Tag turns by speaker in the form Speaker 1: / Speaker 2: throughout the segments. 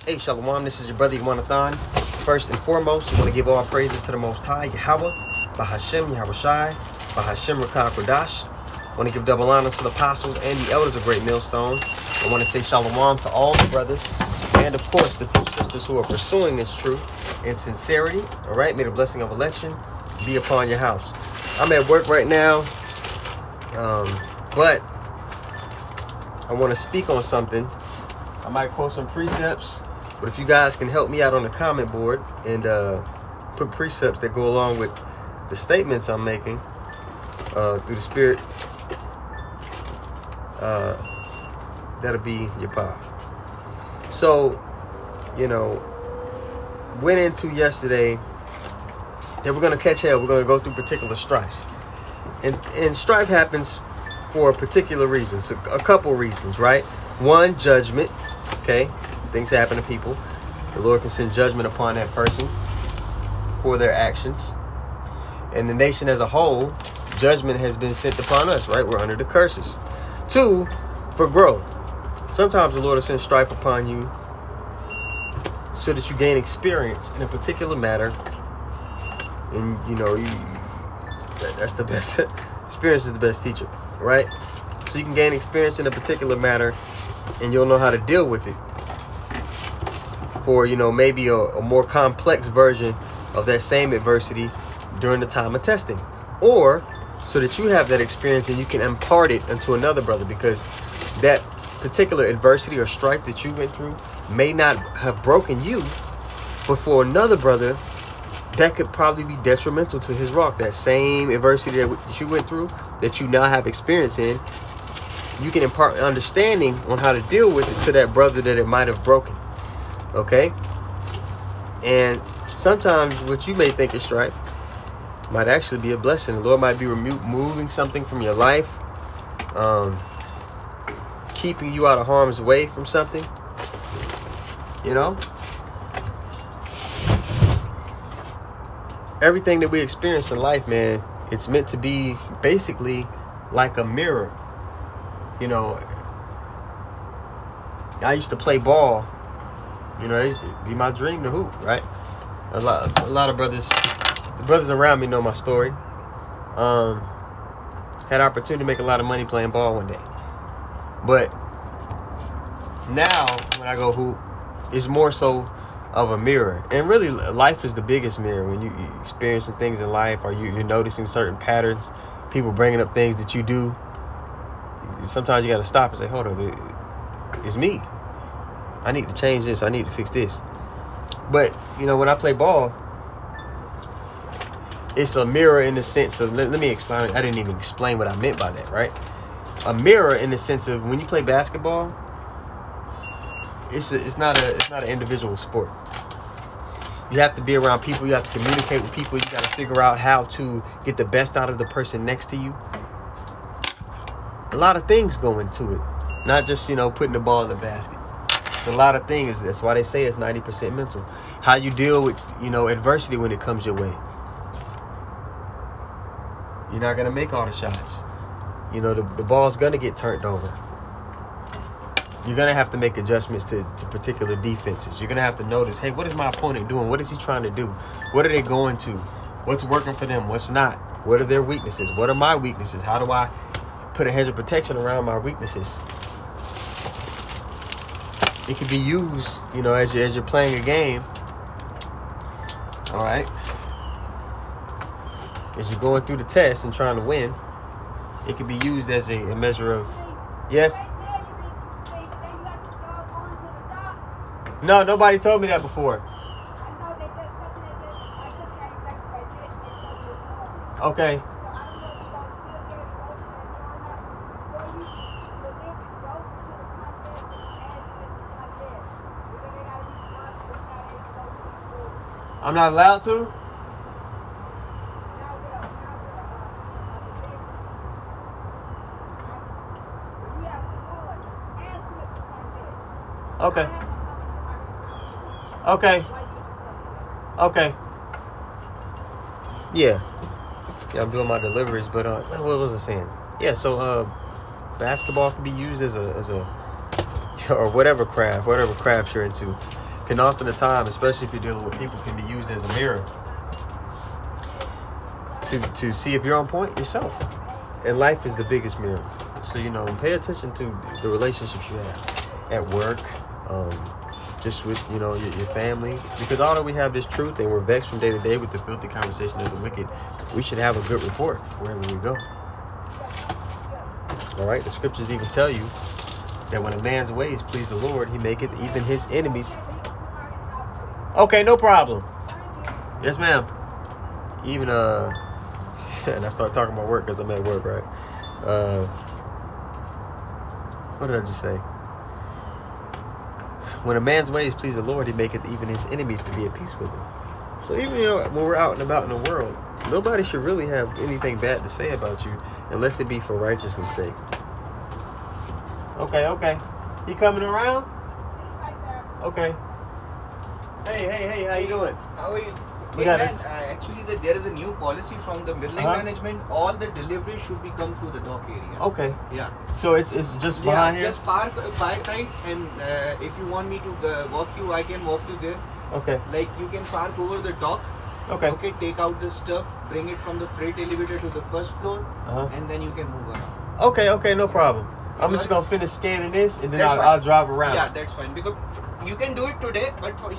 Speaker 1: Hey, Shalom, this is your brother Yawanathon. First and foremost, I want to give all praises to the Most High, Yahweh, Bahashem, Yahweh Shai, Bahashem, Rakah Kodash. I want to give double honor to the apostles and the elders of Great Millstone. I want to say Shalom to all the brothers and, of course, the few sisters who are pursuing this truth in sincerity. All right, may the blessing of election be upon your house. I'm at work right now, but I want to speak on something. I might quote some precepts, but if you guys can help me out on the comment board and put precepts that go along with the statements I'm making through the Spirit, that'll be your power. So, went into yesterday that we're going to catch hell. We're going to go through particular strifes. And strife happens for particular reasons, a couple reasons, right? One, judgment. Okay, things happen to people. The Lord can send judgment upon that person for their actions. And the nation as a whole, judgment has been sent upon us, right? We're under the curses. Two, for growth. Sometimes the Lord will send strife upon you so that you gain experience in a particular matter. And, that's the best. Experience is the best teacher, right? So you can gain experience in a particular matter and you'll know how to deal with it for, maybe a more complex version of that same adversity during the time of testing. Or so that you have that experience and you can impart it into another brother, because that particular adversity or strife that you went through may not have broken you, but for another brother, that could probably be detrimental to his walk. That same adversity that you went through, that you now have experience in, you can impart understanding on how to deal with it to that brother that it might have broken. Okay? And sometimes what you may think is strife might actually be a blessing. The Lord might be removing something from your life, keeping you out of harm's way from something. Everything that we experience in life, man, it's meant to be basically like a mirror. I used to play ball. It used to be my dream to hoop, right? A lot of brothers, the brothers around me know my story. Had opportunity to make a lot of money playing ball one day. But now when I go hoop, it's more so of a mirror. And really, life is the biggest mirror. When you experiencing things in life, or you're noticing certain patterns, people bringing up things that you do, sometimes you got to stop and say, hold up, it's me. I need to change this. I need to fix this. But, when I play ball, it's a mirror in the sense of, let me explain. I didn't even explain what I meant by that, right? A mirror in the sense of when you play basketball, it's not an individual sport. You have to be around people. You have to communicate with people. You got to figure out how to get the best out of the person next to you. A lot of things go into it, not just, putting the ball in the basket. It's a lot of things. That's why they say it's 90% mental. How you deal with, adversity when it comes your way. You're not going to make all the shots. The ball's going to get turned over. You're going to have to make adjustments to particular defenses. You're going to have to notice, hey, what is my opponent doing? What is he trying to do? What are they going to? What's working for them? What's not? What are their weaknesses? What are my weaknesses? How do I put a hedge of protection around my weaknesses? It can be used, as you're playing a game. All right. As you're going through the test and trying to win, it can be used as a measure of, yes? No, nobody told me that before. Okay. I'm not allowed to? Okay. Okay. Yeah, I'm doing my deliveries, but what was I saying? Yeah, so basketball can be used as a or whatever craft you're into, can often the time, especially if you're dealing with people, can be used as a mirror to see if you're on point yourself. And life is the biggest mirror. So, pay attention to the relationships you have at work, just with, your family. Because although we have this truth and we're vexed from day to day with the filthy conversation of the wicked, we should have a good report wherever we go. All right? The scriptures even tell you that when a man's ways please the Lord, he maketh even his enemies. Okay, no problem. Yes, ma'am. Even, and I start talking about work because I'm at work, right? What did I just say? When a man's ways please the Lord, he maketh even his enemies to be at peace with him. So even, when we're out and about in the world, nobody should really have anything bad to say about you unless it be for righteousness' sake. Okay. He coming around? Okay. Hey, how you doing?
Speaker 2: How are you?
Speaker 1: We got it.
Speaker 2: Actually, there is a new policy from the middle management. All the delivery should be come through the dock area.
Speaker 1: Okay.
Speaker 2: Yeah.
Speaker 1: So it's just behind here?
Speaker 2: Just park by side, and if you want me to walk you, I can walk you there.
Speaker 1: Okay.
Speaker 2: Like you can park over the dock.
Speaker 1: Okay.
Speaker 2: Okay, take out the stuff, bring it from the freight elevator to the first floor, and then you can move around.
Speaker 1: Okay, no problem. I'm just gonna finish scanning this, and then I'll drive around.
Speaker 2: Yeah, that's fine. Because you can do it today, but for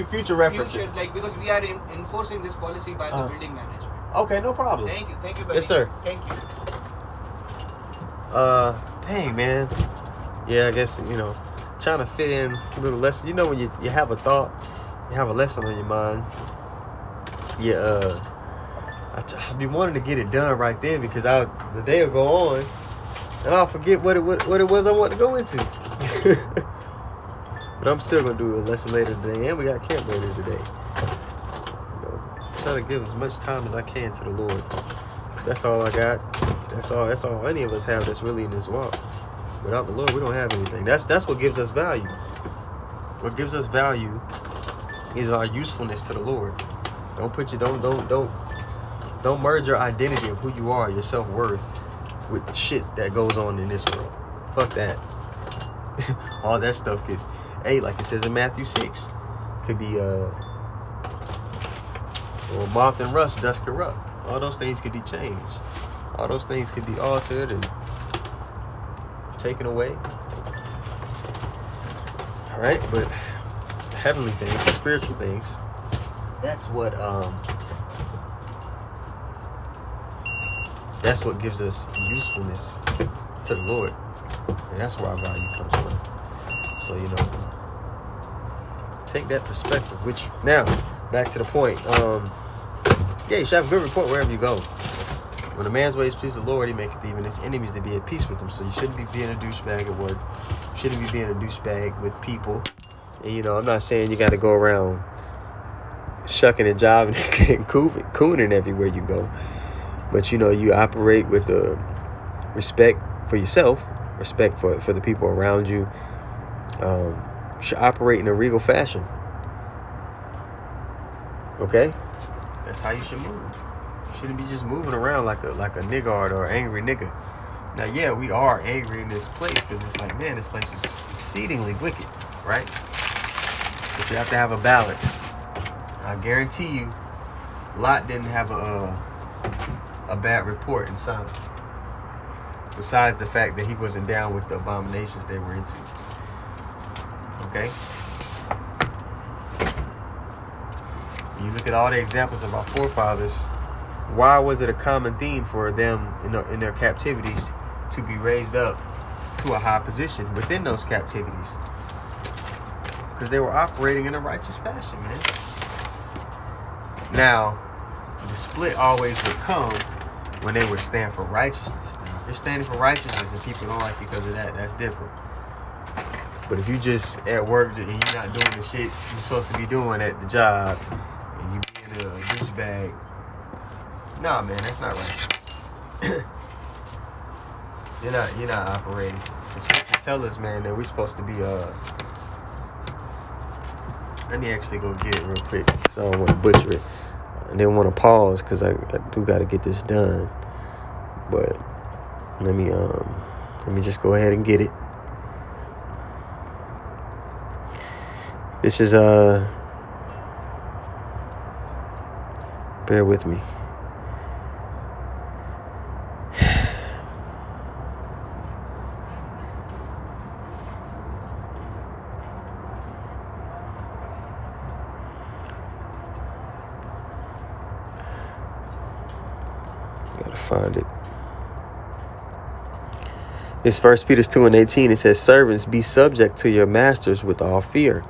Speaker 1: future references.
Speaker 2: Because we are enforcing this policy by the building management.
Speaker 1: Okay, no problem.
Speaker 2: Thank you, buddy.
Speaker 1: Yes, sir.
Speaker 2: Thank you.
Speaker 1: Dang, man. Yeah, I guess trying to fit in a little lesson. When you have a thought, you have a lesson on your mind. Yeah, I'll be wanting to get it done right then because the day will go on. And I'll forget what it was I want to go into. But I'm still going to do a lesson later today. And we got camp later today. Try to give as much time as I can to the Lord. Because that's all I got. That's all any of us have that's really in this walk. Without the Lord, we don't have anything. That's what gives us value. What gives us value is our usefulness to the Lord. Don't merge your identity of who you are, your self-worth, with shit that goes on in this world. Fuck that. All that stuff could, like it says in Matthew 6, could be or moth and rust, dust corrupt. All those things could be changed. All those things could be altered and taken away. All right, but the heavenly things, the spiritual things, that's what gives us usefulness to the Lord. And that's where our value comes from. So, take that perspective. Which, now, back to the point. You should have a good report wherever you go. When a man's ways please the Lord, he maketh even his enemies to be at peace with him. So you shouldn't be being a douchebag at work. You shouldn't be being a douchebag with people. And, I'm not saying you got to go around shucking and jiving and cooning everywhere you go. But, you operate with respect for yourself, respect for the people around you. You should operate in a regal fashion. Okay? That's how you should move. You shouldn't be just moving around like a niggard or angry nigga. Now, yeah, we are angry in this place because it's like, man, this place is exceedingly wicked, right? But you have to have a balance. I guarantee you, Lot didn't have a bad report in Sodom. Besides the fact that he wasn't down with the abominations they were into. Okay? When you look at all the examples of our forefathers, why was it a common theme for them in their captivities to be raised up to a high position within those captivities? Because they were operating in a righteous fashion, man. Now, the split always would come when they would stand for righteousness. Now, if you're standing for righteousness and people don't like you because of that, that's different. But if you just at work and you're not doing the shit you're supposed to be doing at the job, and you being a douchebag, nah, man, that's not righteous. You're not operating. The scriptures tell us, man, that we're supposed to be let me actually go get it real quick because I don't want to butcher it. I didn't want to pause because I do got to get this done. But let me just go ahead and get it. This is bear with me. Gotta find it. It's 1 Peter 2:18. It says, servants, be subject to your masters with all fear,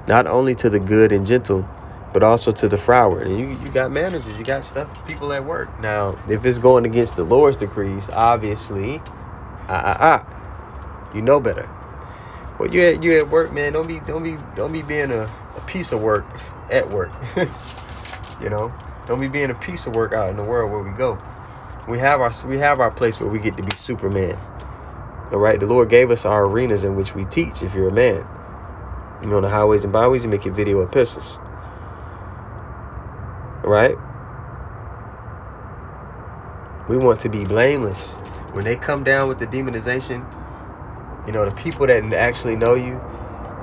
Speaker 1: not only to the good and gentle, but also to the froward. And you got managers, you got people at work. Now, if it's going against the Lord's decrees, obviously, you know better. But you at work, man. Don't be being a piece of work at work. You know, don't be being a piece of work out in the world where we go. We have our place where we get to be Superman. All right, the Lord gave us our arenas in which we teach. If you're a man, on the highways and byways, you make your video epistles. All right. We want to be blameless when they come down with the demonization. The people that actually know you,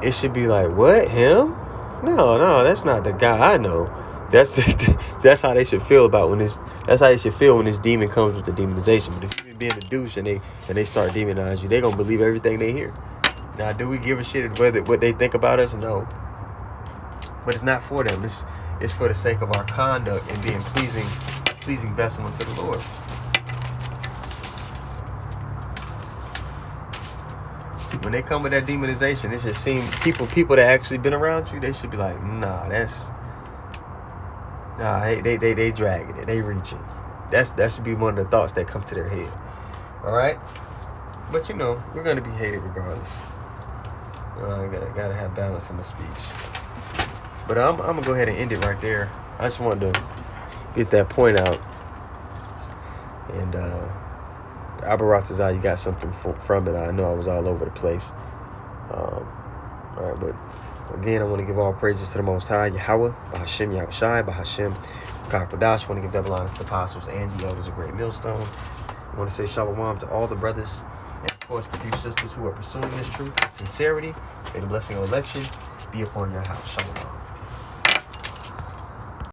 Speaker 1: it should be like, what, him? No, that's not the guy I know. That's how they should feel about that's how they should feel when this demon comes with the demonization. But if you're being a douche and they start demonizing you, they're gonna believe everything they hear. Now, do we give a shit what they think about us? No. But it's not for them. It's for the sake of our conduct and being pleasing vessel unto the Lord. When they come with that demonization, it just seems people that actually been around you, they should be like, they dragging it, they reaching. That should be one of the thoughts that come to their head. All right, but we're gonna be hated regardless. I gotta have balance in my speech. But I'm gonna go ahead and end it right there. I just wanted to get that point out. And Abaratazah, you got something from it. I know I was all over the place. All right, but again, I want to give all praises to the Most High, Yahweh, Bahashem, Yahushai, Bahashem, Kakwadash. I want to give double honors to the apostles and the elders of Great Millstone. I want to say shalom to all the brothers and, of course, the few sisters who are pursuing this truth with sincerity. May the blessing of election be upon your house. Shalom.